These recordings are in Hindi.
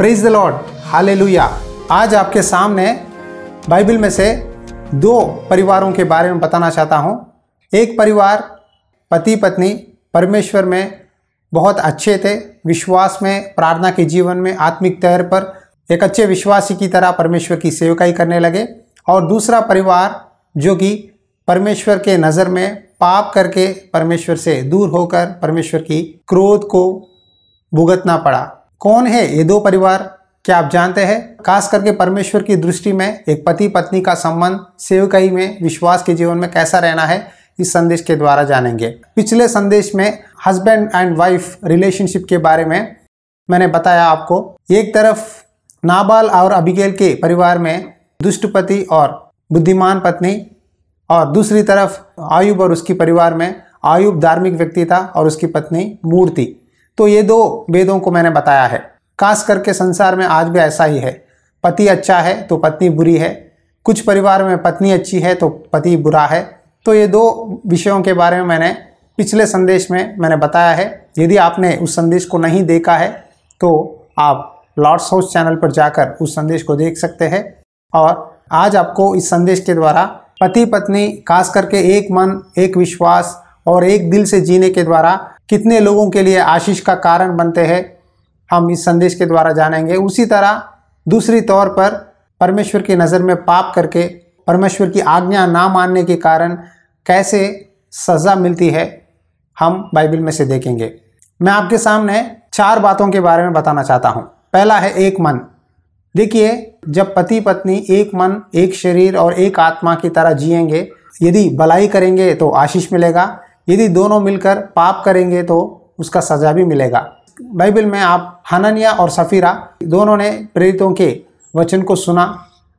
Praise the Lord, hallelujah. आज आपके सामने बाइबल में से दो परिवारों के बारे में बताना चाहता हूँ। एक परिवार पति पत्नी परमेश्वर में बहुत अच्छे थे, विश्वास में, प्रार्थना के जीवन में, आत्मिक तौर पर एक अच्छे विश्वासी की तरह परमेश्वर की सेवकाई करने लगे। और दूसरा परिवार जो कि परमेश्वर के नज़र में पाप करके परमेश्वर से दूर होकर परमेश्वर की क्रोध को भुगतना पड़ा। कौन है ये दो परिवार, क्या आप जानते हैं? खास करके परमेश्वर की दृष्टि में एक पति पत्नी का संबंध सेवकाई में, विश्वास के जीवन में कैसा रहना है, इस संदेश के द्वारा जानेंगे। पिछले संदेश में हस्बैंड एंड वाइफ रिलेशनशिप के बारे में मैंने बताया आपको। एक तरफ नाबाल और अबीगैल के परिवार में दुष्ट पति और बुद्धिमान पत्नी, और दूसरी तरफ आयुब और उसकी परिवार में आयुब धार्मिक व्यक्ति था और उसकी पत्नी मूढ़ थी। तो ये दो भेदों को मैंने बताया है। खास करके संसार में आज भी ऐसा ही है, पति अच्छा है तो पत्नी बुरी है, कुछ परिवार में पत्नी अच्छी है तो पति बुरा है। तो ये दो विषयों के बारे में मैंने पिछले संदेश में मैंने बताया है। यदि आपने उस संदेश को नहीं देखा है तो आप लॉर्ड्स हाउस चैनल पर जाकर उस संदेश को देख सकते हैं। और आज आपको इस संदेश के द्वारा पति पत्नी खास करके एक मन, एक विश्वास और एक दिल से जीने के द्वारा कितने लोगों के लिए आशीष का कारण बनते हैं, हम इस संदेश के द्वारा जानेंगे। उसी तरह दूसरी तौर पर परमेश्वर की नज़र में पाप करके परमेश्वर की आज्ञा ना मानने के कारण कैसे सज़ा मिलती है, हम बाइबल में से देखेंगे। मैं आपके सामने 4 बातों के बारे में बताना चाहता हूँ। पहला है एक मन। देखिए, जब पति पत्नी एक मन, एक शरीर और एक आत्मा की तरह जिएंगे, यदि भलाई करेंगे तो आशीष मिलेगा, यदि दोनों मिलकर पाप करेंगे तो उसका सजा भी मिलेगा। बाइबल में आप हनन्याह और सफीरा दोनों ने प्रेरितों के वचन को सुना,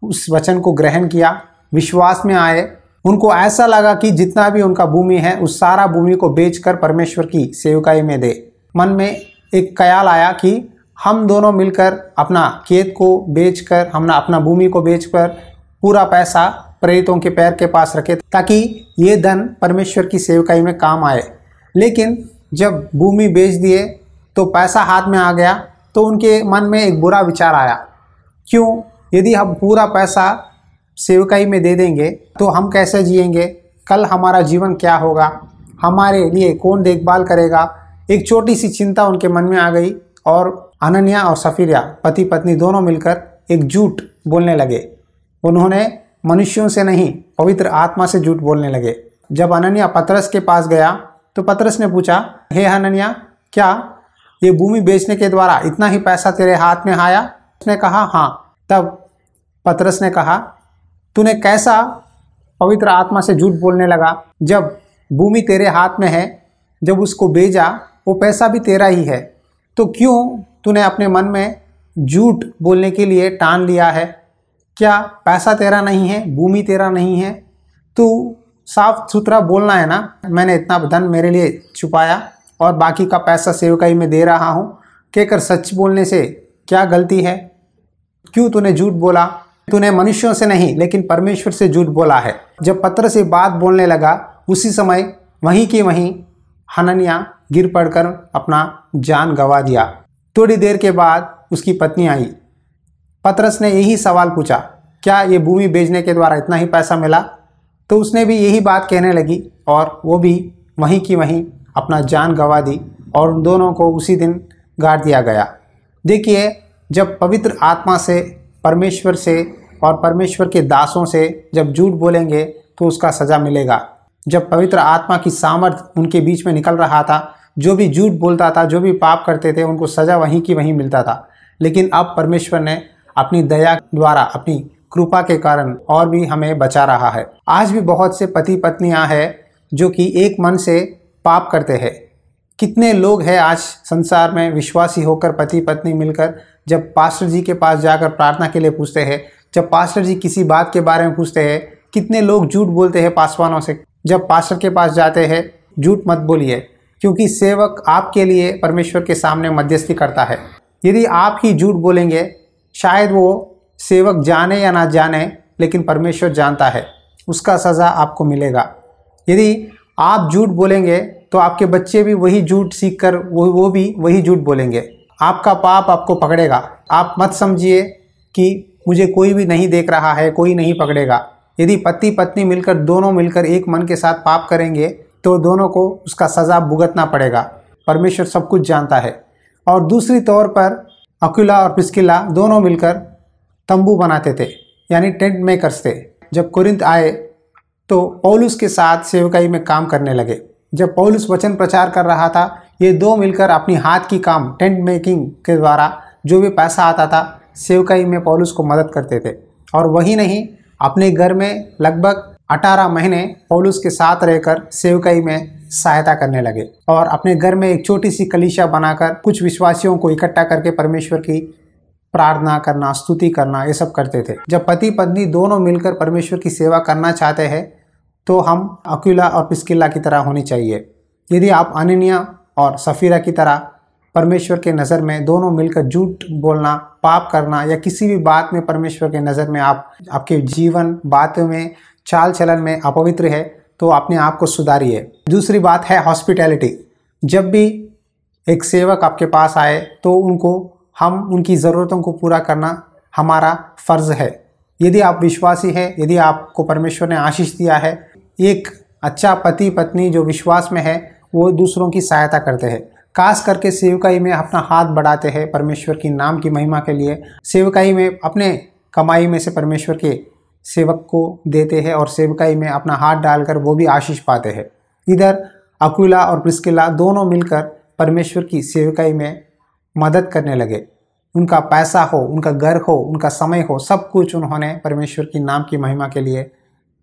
उस वचन को ग्रहण किया, विश्वास में आए। उनको ऐसा लगा कि जितना भी उनका भूमि है उस सारा भूमि को बेचकर परमेश्वर की सेवकाई में दे। मन में एक ख्याल आया कि हम दोनों मिलकर अपना खेत को बेचकर, हम अपना भूमि को बेचकर पूरा पैसा प्रेरितों के पैर के पास रखे ताकि ये धन परमेश्वर की सेवकाई में काम आए। लेकिन जब भूमि बेच दिए तो पैसा हाथ में आ गया, तो उनके मन में एक बुरा विचार आया, क्यों, यदि हम पूरा पैसा सेवकाई में दे देंगे तो हम कैसे जिएंगे, कल हमारा जीवन क्या होगा, हमारे लिए कौन देखभाल करेगा। एक छोटी सी चिंता उनके मन में आ गई और हनन्याह और सफीरा पति पत्नी दोनों मिलकर एक झूठ बोलने लगे। उन्होंने मनुष्यों से नहीं, पवित्र आत्मा से झूठ बोलने लगे। जब हनन्याह पतरस के पास गया तो पतरस ने पूछा, हे हनन्याह, क्या ये भूमि बेचने के द्वारा इतना ही पैसा तेरे हाथ में आया? उसने कहा, हाँ। तब पतरस ने कहा, तूने कैसा पवित्र आत्मा से झूठ बोलने लगा? जब भूमि तेरे हाथ में है, जब उसको बेचा, वो पैसा भी तेरा ही है, तो क्यों तूने अपने मन में झूठ बोलने के लिए ठान लिया है? क्या पैसा तेरा नहीं है, भूमि तेरा नहीं है? तू साफ सुथरा बोलना है ना, मैंने इतना धन मेरे लिए छुपाया और बाकी का पैसा सेवकाई में दे रहा हूँ, कहकर सच बोलने से क्या गलती है? क्यों तूने झूठ बोला? तूने मनुष्यों से नहीं लेकिन परमेश्वर से झूठ बोला है। जब पतरस ये बात बोलने लगा, उसी समय वहीं की वहीं हनन्याह गिर पड़कर अपना जान गंवा दिया। थोड़ी देर के बाद उसकी पत्नी आई। पतरस ने यही सवाल पूछा, क्या ये भूमि बेचने के द्वारा इतना ही पैसा मिला? तो उसने भी यही बात कहने लगी और वो भी वहीं की वहीं अपना जान गंवा दी और उन दोनों को उसी दिन गाड़ दिया गया। देखिए, जब पवित्र आत्मा से, परमेश्वर से और परमेश्वर के दासों से जब झूठ बोलेंगे तो उसका सज़ा मिलेगा। जब पवित्र आत्मा की सामर्थ उनके बीच में निकल रहा था, जो भी झूठ बोलता था, जो भी पाप करते थे, उनको सज़ा वहीं की वहीं मिलता था। लेकिन अब परमेश्वर ने अपनी दया द्वारा, अपनी कृपा के कारण और भी हमें बचा रहा है। आज भी बहुत से पति पत्नियां हैं जो कि एक मन से पाप करते हैं। कितने लोग हैं आज संसार में विश्वासी होकर पति पत्नी मिलकर जब पास्टर जी के पास जाकर प्रार्थना के लिए पूछते हैं, जब पास्टर जी किसी बात के बारे में पूछते हैं, कितने लोग झूठ बोलते हैं पासवानों से। जब पास्टर के पास जाते हैं, झूठ मत बोलिए, क्योंकि सेवक आपके लिए परमेश्वर के सामने मध्यस्थी करता है। यदि आप ही झूठ बोलेंगे, शायद वो सेवक जाने या ना जाने, लेकिन परमेश्वर जानता है, उसका सज़ा आपको मिलेगा। यदि आप झूठ बोलेंगे तो आपके बच्चे भी वही झूठ सीखकर वो भी वही झूठ बोलेंगे। आपका पाप आपको पकड़ेगा। आप मत समझिए कि मुझे कोई भी नहीं देख रहा है, कोई नहीं पकड़ेगा। यदि पति पत्नी मिलकर दोनों मिलकर एक मन के साथ पाप करेंगे तो दोनों को उसका सज़ा भुगतना पड़ेगा। परमेश्वर सब कुछ जानता है। और दूसरी तौर पर अक्विला और प्रिस्किला दोनों मिलकर तंबू बनाते थे, यानी टेंट मेकर्स थे। जब कुरिन्थ आए तो पौलुस के साथ सेवकाई में काम करने लगे। जब पौलुस वचन प्रचार कर रहा था, ये दो मिलकर अपनी हाथ की काम टेंट मेकिंग के द्वारा जो भी पैसा आता था सेवकाई में पौलुस को मदद करते थे। और वही नहीं, अपने घर में लगभग 18 महीने पौलुस के साथ रहकर सेवकाई में सहायता करने लगे और अपने घर में एक छोटी सी कलीसिया बनाकर कुछ विश्वासियों को इकट्ठा करके परमेश्वर की प्रार्थना करना, स्तुति करना, ये सब करते थे। जब पति पत्नी दोनों मिलकर परमेश्वर की सेवा करना चाहते हैं तो हम अक्विला और प्रिस्किला की तरह होनी चाहिए। यदि आप अननिया और सफीरा की तरह परमेश्वर के नज़र में दोनों मिलकर झूठ बोलना, पाप करना या किसी भी बात में परमेश्वर के नज़र में आपके जीवन, बातों में, चाल चलन में अपवित्र है तो अपने आप को सुधारिए। दूसरी बात है हॉस्पिटैलिटी। जब भी एक सेवक आपके पास आए तो उनकी ज़रूरतों को पूरा करना हमारा फ़र्ज़ है। यदि आप विश्वासी हैं, यदि आपको परमेश्वर ने आशीष दिया है, एक अच्छा पति पत्नी जो विश्वास में है वो दूसरों की सहायता करते हैं। खास करके सेवकाई में अपना हाथ बढ़ाते हैं परमेश्वर की नाम की महिमा के लिए। सेवकाई में अपने कमाई में से परमेश्वर के सेवक को देते हैं और सेवकाई में अपना हाथ डालकर वो भी आशीष पाते हैं। इधर अक्विला और प्रिस्किला दोनों मिलकर परमेश्वर की सेवकाई में मदद करने लगे। उनका पैसा हो, उनका घर हो, उनका समय हो, सब कुछ उन्होंने परमेश्वर की नाम की महिमा के लिए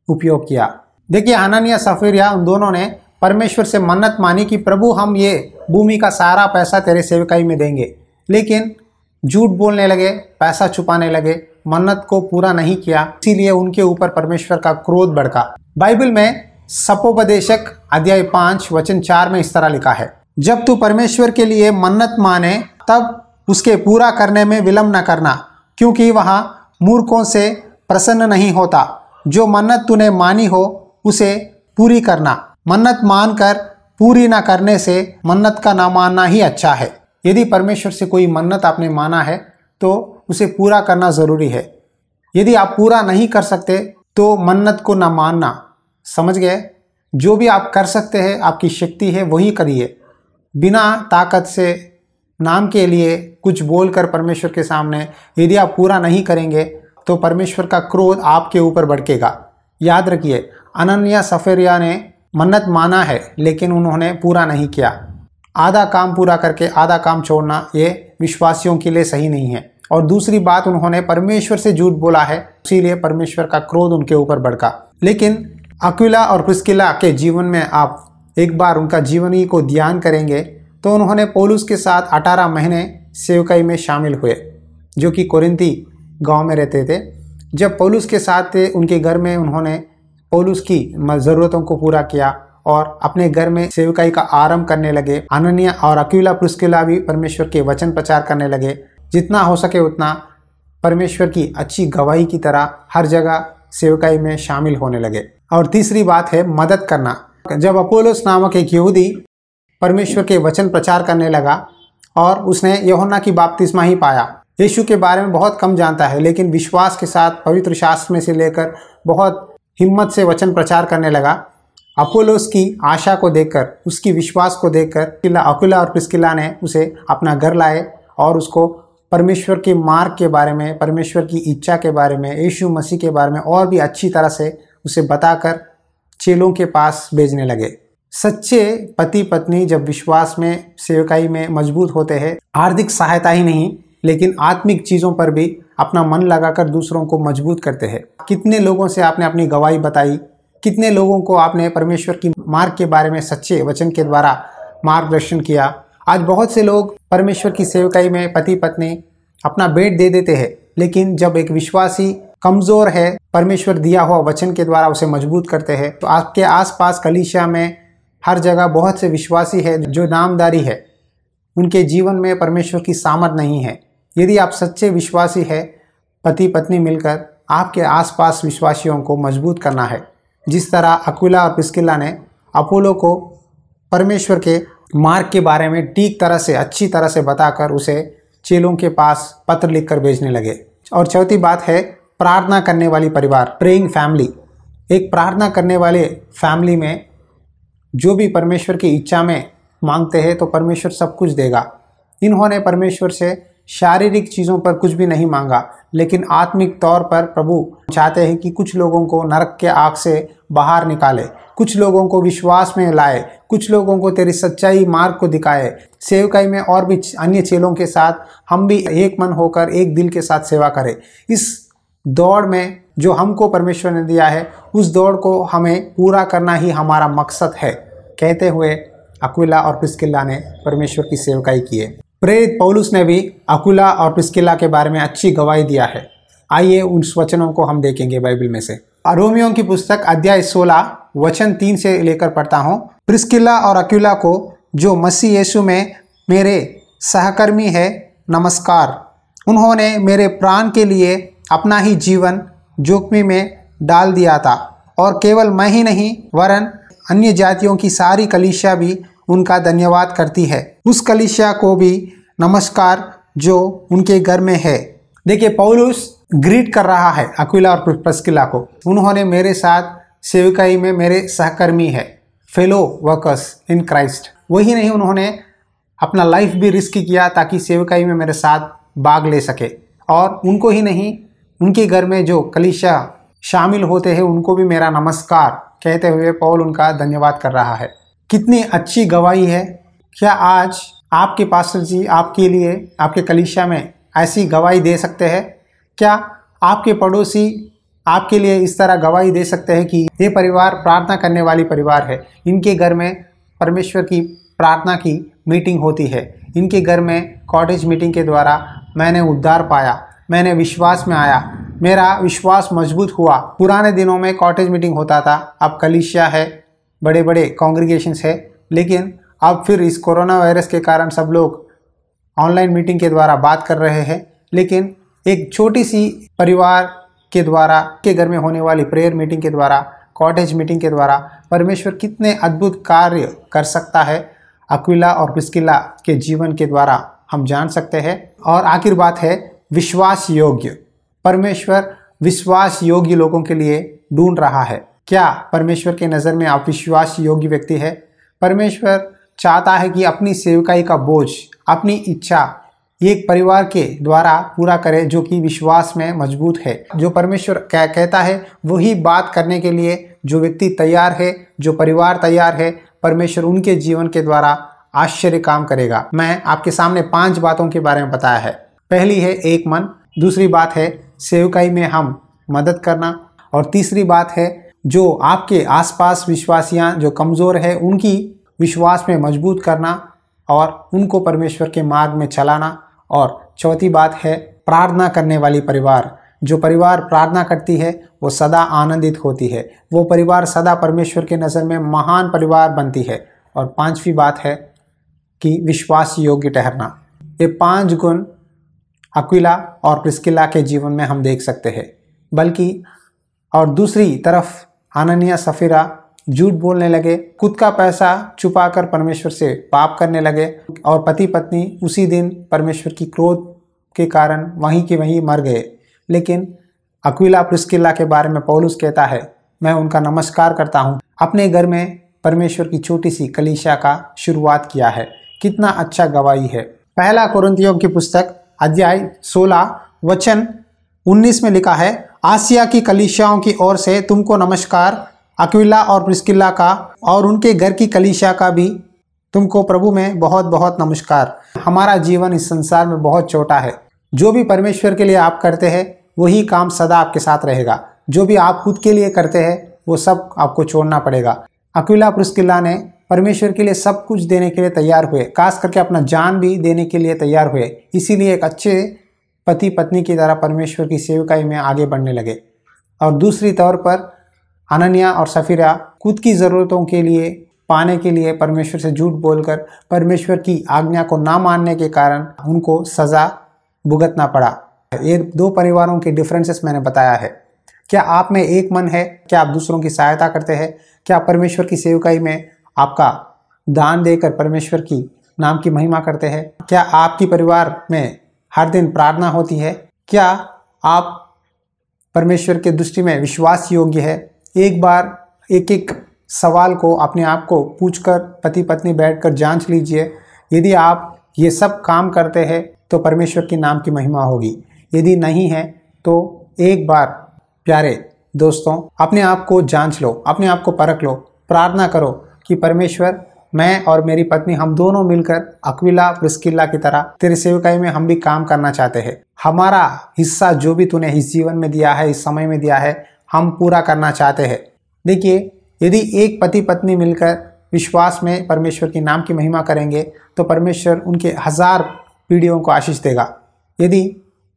उपयोग किया। देखिए, हनन्याह सफीरा उन दोनों ने परमेश्वर से मन्नत मानी कि प्रभु हम ये भूमि का सारा पैसा तेरे सेवकाई में देंगे, लेकिन झूठ बोलने लगे, पैसा छुपाने लगे, मन्नत को पूरा नहीं किया। इसीलिए उनके ऊपर परमेश्वर का क्रोध भड़का। बाइबल में सपोपदेशक अध्याय 5 वचन 4 में इस तरह लिखा है, जब तू परमेश्वर के लिए मन्नत माने तब उसके पूरा करने में विलंब न करना, क्योंकि वहाँ मूर्खों से प्रसन्न नहीं होता। जो मन्नत तूने मानी हो उसे पूरी करना। मन्नत मानकर पूरी ना करने से मन्नत का ना मानना ही अच्छा है। यदि परमेश्वर से कोई मन्नत आपने माना है तो उसे पूरा करना ज़रूरी है। यदि आप पूरा नहीं कर सकते तो मन्नत को ना मानना। समझ गए? जो भी आप कर सकते हैं, आपकी शक्ति है, वही करिए। बिना ताकत से नाम के लिए कुछ बोलकर परमेश्वर के सामने यदि आप पूरा नहीं करेंगे तो परमेश्वर का क्रोध आपके ऊपर भड़केगा। याद रखिए, हनन्याह सफीरा ने मन्नत माना है लेकिन उन्होंने पूरा नहीं किया। आधा काम पूरा करके आधा काम छोड़ना ये विश्वासियों के लिए सही नहीं है। और दूसरी बात, उन्होंने परमेश्वर से झूठ बोला है, इसीलिए परमेश्वर का क्रोध उनके ऊपर भड़का। लेकिन अक्विला और प्रिस्किला के जीवन में आप एक बार उनका जीवनी को ध्यान करेंगे तो उन्होंने पौलुस के साथ 18 महीने सेवकाई में शामिल हुए, जो कि कोरिन्थी गांव में रहते थे। जब पौलुस के साथ थे उनके घर में उन्होंने पौलुस की ज़रूरतों को पूरा किया और अपने घर में सेवकाई का आरंभ करने लगे। हनन्याह और अक्विला प्रिस्किला भी परमेश्वर के वचन प्रचार करने लगे। जितना हो सके उतना परमेश्वर की अच्छी गवाही की तरह हर जगह सेवकाई में शामिल होने लगे। और तीसरी बात है मदद करना। जब अपोलोस नामक एक यहूदी परमेश्वर के वचन प्रचार करने लगा और उसने यूहन्ना की बपतिस्मा ही पाया। यीशु के बारे में बहुत कम जानता है, लेकिन विश्वास के साथ पवित्र शास्त्र में से लेकर बहुत हिम्मत से वचन प्रचार करने लगा। अपोलोस की आशा को देखकर, उसकी विश्वास को देखकर अक्विला और प्रिस्किला ने उसे अपना घर लाए और उसको परमेश्वर के मार्ग के बारे में, परमेश्वर की इच्छा के बारे में, यीशु मसीह के बारे में और भी अच्छी तरह से उसे बताकर चेलों के पास भेजने लगे। सच्चे पति पत्नी जब विश्वास में, सेवकाई में मजबूत होते हैं, आर्थिक सहायता ही नहीं लेकिन आत्मिक चीज़ों पर भी अपना मन लगाकर दूसरों को मजबूत करते हैं। कितने लोगों से आपने अपनी गवाही बताई, कितने लोगों को आपने परमेश्वर की मार्ग के बारे में सच्चे वचन के द्वारा मार्गदर्शन किया। आज बहुत से लोग परमेश्वर की सेवकाई में पति पत्नी अपना बेट दे देते हैं, लेकिन जब एक विश्वासी कमज़ोर है, परमेश्वर दिया हुआ वचन के द्वारा उसे मजबूत करते हैं। तो आपके आसपास कलीसिया में हर जगह बहुत से विश्वासी है जो नामधारी है, उनके जीवन में परमेश्वर की सामर्थ नहीं है। यदि आप सच्चे विश्वासी है, पति पत्नी मिलकर आपके आसपास विश्वासियों को मजबूत करना है। जिस तरह अक्विला और प्रिस्किला ने अपोलो को परमेश्वर के मार्ग के बारे में ठीक तरह से, अच्छी तरह से बताकर उसे चेलों के पास पत्र लिखकर भेजने लगे। और चौथी बात है प्रार्थना करने वाली परिवार, प्रेइंग फैमिली। एक प्रार्थना करने वाले फैमिली में जो भी परमेश्वर की इच्छा में मांगते हैं तो परमेश्वर सब कुछ देगा। इन्होंने परमेश्वर से शारीरिक चीज़ों पर कुछ भी नहीं मांगा, लेकिन आत्मिक तौर पर प्रभु चाहते हैं कि कुछ लोगों को नरक के आग से बाहर निकाले, कुछ लोगों को विश्वास में लाए, कुछ लोगों को तेरी सच्चाई मार्ग को दिखाए। सेवकाई में और भी अन्य चेलों के साथ हम भी एक मन होकर एक दिल के साथ सेवा करें। इस दौड़ में जो हमको परमेश्वर ने दिया है उस दौड़ को हमें पूरा करना ही हमारा मकसद है, कहते हुए अक्विला और प्रिस्किल्ला ने परमेश्वर की सेवकाई की है। प्रेरित पौलुस ने भी अक्विला और प्रिस्किल्ला के बारे में अच्छी गवाही दिया है। आइए उन वचनों को हम देखेंगे बाइबल में से। रोमियों की पुस्तक अध्याय 16 वचन 3 से लेकर पढ़ता हूँ। प्रिस्किल्ला और अक्विला को जो मसीह यीशु में मेरे सहकर्मी है नमस्कार। उन्होंने मेरे प्राण के लिए अपना ही जीवन जोखिम में डाल दिया था, और केवल मैं ही नहीं वरन अन्य जातियों की सारी कलीसिया भी उनका धन्यवाद करती है। उस कलीसिया को भी नमस्कार जो उनके घर में है। देखिए, पौलुस ग्रीट कर रहा है अक्विला और प्रिस्किल्ला को। उन्होंने मेरे साथ सेवकाई में मेरे सहकर्मी है, फेलो वर्कर्स इन क्राइस्ट। वही नहीं, उन्होंने अपना लाइफ भी रिस्क किया ताकि सेवकाई में मेरे साथ भाग ले सके। और उनको ही नहीं, उनके घर में जो कलीसिया शामिल होते हैं उनको भी मेरा नमस्कार कहते हुए पौल उनका धन्यवाद कर रहा है। कितनी अच्छी गवाही है। क्या आज आपके पास्टर जी आपके लिए, आपके कलीसिया में ऐसी गवाही दे सकते हैं? क्या आपके पड़ोसी आपके लिए इस तरह गवाही दे सकते हैं कि ये परिवार प्रार्थना करने वाली परिवार है, इनके घर में परमेश्वर की प्रार्थना की मीटिंग होती है, इनके घर में कॉटेज मीटिंग के द्वारा मैंने उद्धार पाया, मैंने विश्वास में आया, मेरा विश्वास मजबूत हुआ। पुराने दिनों में कॉटेज मीटिंग होता था, अब कलीसिया है, बड़े बड़े कॉन्ग्रीगेशंस है, लेकिन अब फिर इस कोरोना वायरस के कारण सब लोग ऑनलाइन मीटिंग के द्वारा बात कर रहे हैं। लेकिन एक छोटी सी परिवार के द्वारा, के घर में होने वाली प्रेयर मीटिंग के द्वारा, कॉटेज मीटिंग के द्वारा परमेश्वर कितने अद्भुत कार्य कर सकता है, अक्विला और प्रिस्किल्ला के जीवन के द्वारा हम जान सकते हैं। और आखिर बात है विश्वास योग्य। परमेश्वर विश्वास योग्य लोगों के लिए ढूंढ रहा है। क्या परमेश्वर के नज़र में आप विश्वास योग्य व्यक्ति है? परमेश्वर चाहता है कि अपनी सेवकाई का बोझ, अपनी इच्छा एक परिवार के द्वारा पूरा करे जो कि विश्वास में मजबूत है। जो परमेश्वर क्या कहता है वही बात करने के लिए जो व्यक्ति तैयार है, जो परिवार तैयार है, परमेश्वर उनके जीवन के द्वारा आश्चर्य काम करेगा। मैं आपके सामने 5 बातों के बारे में बताया है। पहली है एक मन, दूसरी बात है सेवकाई में हम मदद करना, और तीसरी बात है जो आपके आसपास विश्वासियाँ जो कमज़ोर है उनकी विश्वास में मजबूत करना और उनको परमेश्वर के मार्ग में चलाना। और चौथी बात है प्रार्थना करने वाली परिवार। जो परिवार प्रार्थना करती है वो सदा आनंदित होती है, वो परिवार सदा परमेश्वर के नज़र में महान परिवार बनती है। और 5वीं बात है कि विश्वास योग्य ठहरना। ये 5 गुण अक्विला और प्रिस्किल्ला के जीवन में हम देख सकते हैं। बल्कि और दूसरी तरफ अनन्या सफीरा झूठ बोलने लगे, खुद का पैसा छुपाकर परमेश्वर से पाप करने लगे, और पति पत्नी उसी दिन परमेश्वर की क्रोध के कारण वहीं के वहीं मर गए। लेकिन अक्विला प्रिस्किल्ला के बारे में पौलुस कहता है, मैं उनका नमस्कार करता हूँ, अपने घर में परमेश्वर की छोटी सी कलीसिया का शुरुआत किया है। कितना अच्छा गवाही है। पहला कोरिन्थियों की पुस्तक अध्याय 16 वचन 19 में लिखा है, आसिया की कलीसियाओं की ओर से तुमको नमस्कार। अक्विला और प्रिस्किल्ला का और उनके घर की कलीसिया का भी तुमको प्रभु में बहुत बहुत नमस्कार। हमारा जीवन इस संसार में बहुत छोटा है। जो भी परमेश्वर के लिए आप करते हैं वही काम सदा आपके साथ रहेगा। जो भी आप खुद के लिए करते हैं वो सब आपको छोड़ना पड़ेगा। अक्विला प्रिस्किल्ला ने परमेश्वर के लिए सब कुछ देने के लिए तैयार हुए, खास करके अपना जान भी देने के लिए तैयार हुए। इसीलिए एक अच्छे पति पत्नी की तरह परमेश्वर की सेवकाई में आगे बढ़ने लगे। और दूसरी तौर पर अनन्या और सफीरा खुद की ज़रूरतों के लिए पाने के लिए परमेश्वर से झूठ बोलकर परमेश्वर की आज्ञा को ना मानने के कारण उनको सज़ा भुगतना पड़ा। ये 2 परिवारों के डिफरेंसेस मैंने बताया है। क्या आप में एक मन है? क्या आप दूसरों की सहायता करते हैं? क्या परमेश्वर की सेवकाई में आपका दान देकर परमेश्वर की नाम की महिमा करते हैं? क्या आपकी परिवार में हर दिन प्रार्थना होती है? क्या आप परमेश्वर के दृष्टि में विश्वास योग्य है? एक बार एक एक सवाल को अपने आप को पूछकर पति पत्नी बैठकर जांच लीजिए। यदि आप ये सब काम करते हैं तो परमेश्वर की नाम की महिमा होगी। यदि नहीं है तो एक बार प्यारे दोस्तों अपने आप को जांच लो, अपने आप को परख लो, प्रार्थना करो कि परमेश्वर, मैं और मेरी पत्नी हम दोनों मिलकर अक्विला प्रिस्किल्ला की तरह तेरी सेवकाई में हम भी काम करना चाहते हैं। हमारा हिस्सा जो भी तूने इस जीवन में दिया है, इस समय में दिया है, हम पूरा करना चाहते हैं। देखिए, यदि एक पति पत्नी मिलकर विश्वास में परमेश्वर की नाम की महिमा करेंगे तो परमेश्वर उनके 1000 पीढ़ियों को आशीष देगा। यदि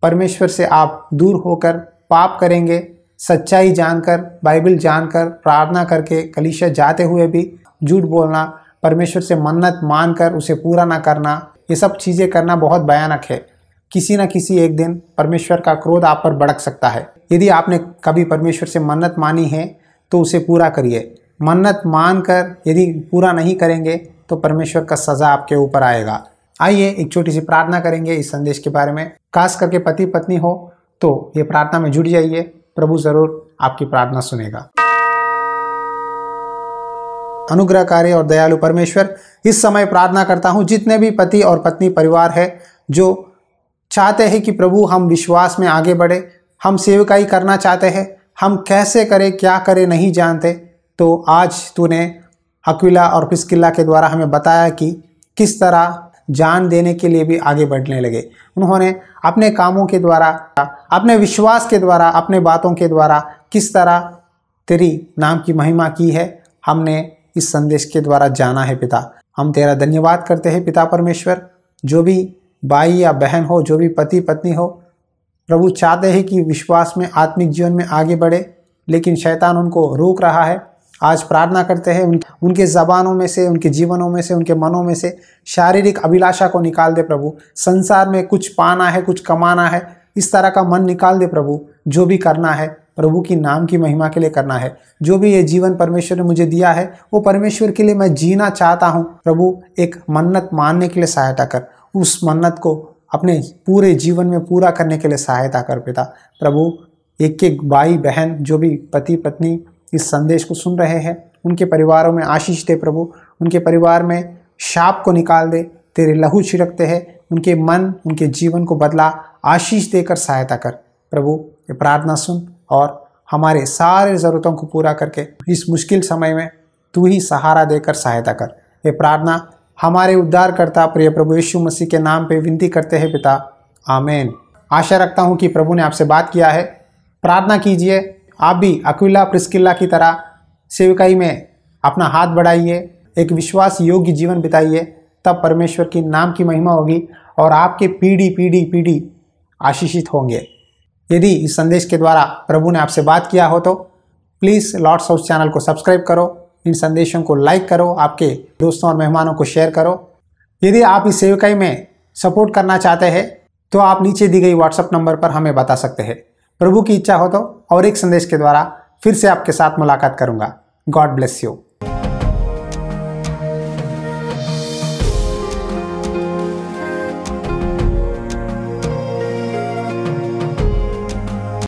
परमेश्वर से आप दूर होकर पाप करेंगे, सच्चाई जानकर, बाइबल जानकर, प्रार्थना करके कलीसिया जाते हुए भी झूठ बोलना, परमेश्वर से मन्नत मानकर उसे पूरा ना करना, ये सब चीज़ें करना बहुत भयानक है। किसी न किसी एक दिन परमेश्वर का क्रोध आप पर भड़क सकता है। यदि आपने कभी परमेश्वर से मन्नत मानी है तो उसे पूरा करिए। मन्नत मानकर यदि पूरा नहीं करेंगे तो परमेश्वर का सज़ा आपके ऊपर आएगा। आइए एक छोटी सी प्रार्थना करेंगे इस संदेश के बारे में। खास करके पति पत्नी हो तो ये प्रार्थना में जुड़ जाइए, प्रभु ज़रूर आपकी प्रार्थना सुनेगा। अनुग्रहकारी और दयालु परमेश्वर, इस समय प्रार्थना करता हूँ जितने भी पति और पत्नी परिवार है जो चाहते हैं कि प्रभु हम विश्वास में आगे बढ़े, हम सेवकाई करना चाहते हैं, हम कैसे करें, क्या करें नहीं जानते, तो आज तूने अक्विला और प्रिस्किल्ला के द्वारा हमें बताया कि किस तरह जान देने के लिए भी आगे बढ़ने लगे। उन्होंने अपने कामों के द्वारा, अपने विश्वास के द्वारा, अपने बातों के द्वारा किस तरह तेरी नाम की महिमा की है, हमने इस संदेश के द्वारा जाना है। पिता, हम तेरा धन्यवाद करते हैं पिता परमेश्वर। जो भी भाई या बहन हो, जो भी पति पत्नी हो, प्रभु चाहते हैं कि विश्वास में, आत्मिक जीवन में आगे बढ़े, लेकिन शैतान उनको रोक रहा है। आज प्रार्थना करते हैं उनके ज़बानों में से, उनके जीवनों में से, उनके मनों में से शारीरिक अभिलाषा को निकाल दे प्रभु। संसार में कुछ पाना है, कुछ कमाना है, इस तरह का मन निकाल दे प्रभु। जो भी करना है प्रभु की नाम की महिमा के लिए करना है। जो भी ये जीवन परमेश्वर ने मुझे दिया है वो परमेश्वर के लिए मैं जीना चाहता हूँ। प्रभु एक मन्नत मानने के लिए सहायता कर, उस मन्नत को अपने पूरे जीवन में पूरा करने के लिए सहायता कर पिता। प्रभु एक एक भाई बहन, जो भी पति पत्नी इस संदेश को सुन रहे हैं, उनके परिवारों में आशीष दे प्रभु। उनके परिवार में शाप को निकाल दे, तेरे लहू छिड़कते हैं, उनके मन, उनके जीवन को बदला, आशीष देकर सहायता कर प्रभु। ये प्रार्थना सुन और हमारे सारे ज़रूरतों को पूरा करके इस मुश्किल समय में तू ही सहारा देकर सहायता कर। ये प्रार्थना हमारे उद्धारकर्ता प्रिय प्रभु यीशु मसीह के नाम पे विनती करते हैं पिता, आमीन। आशा रखता हूँ कि प्रभु ने आपसे बात किया है। प्रार्थना कीजिए, आप भी अक्विला प्रिस्किल्ला की तरह सेवकाई में अपना हाथ बढ़ाइए, एक विश्वास योग्य जीवन बिताइए, तब परमेश्वर की नाम की महिमा होगी और आपके पीढ़ी पीढ़ी पीढ़ी आशीषित होंगे। यदि इस संदेश के द्वारा प्रभु ने आपसे बात किया हो तो प्लीज़ लॉर्ड्स हाउस चैनल को सब्सक्राइब करो, इन संदेशों को लाइक करो, आपके दोस्तों और मेहमानों को शेयर करो। यदि आप इस सेवकाई में सपोर्ट करना चाहते हैं तो आप नीचे दी गई व्हाट्सएप नंबर पर हमें बता सकते हैं। प्रभु की इच्छा हो तो और एक संदेश के द्वारा फिर से आपके साथ मुलाकात करूंगा। God bless you.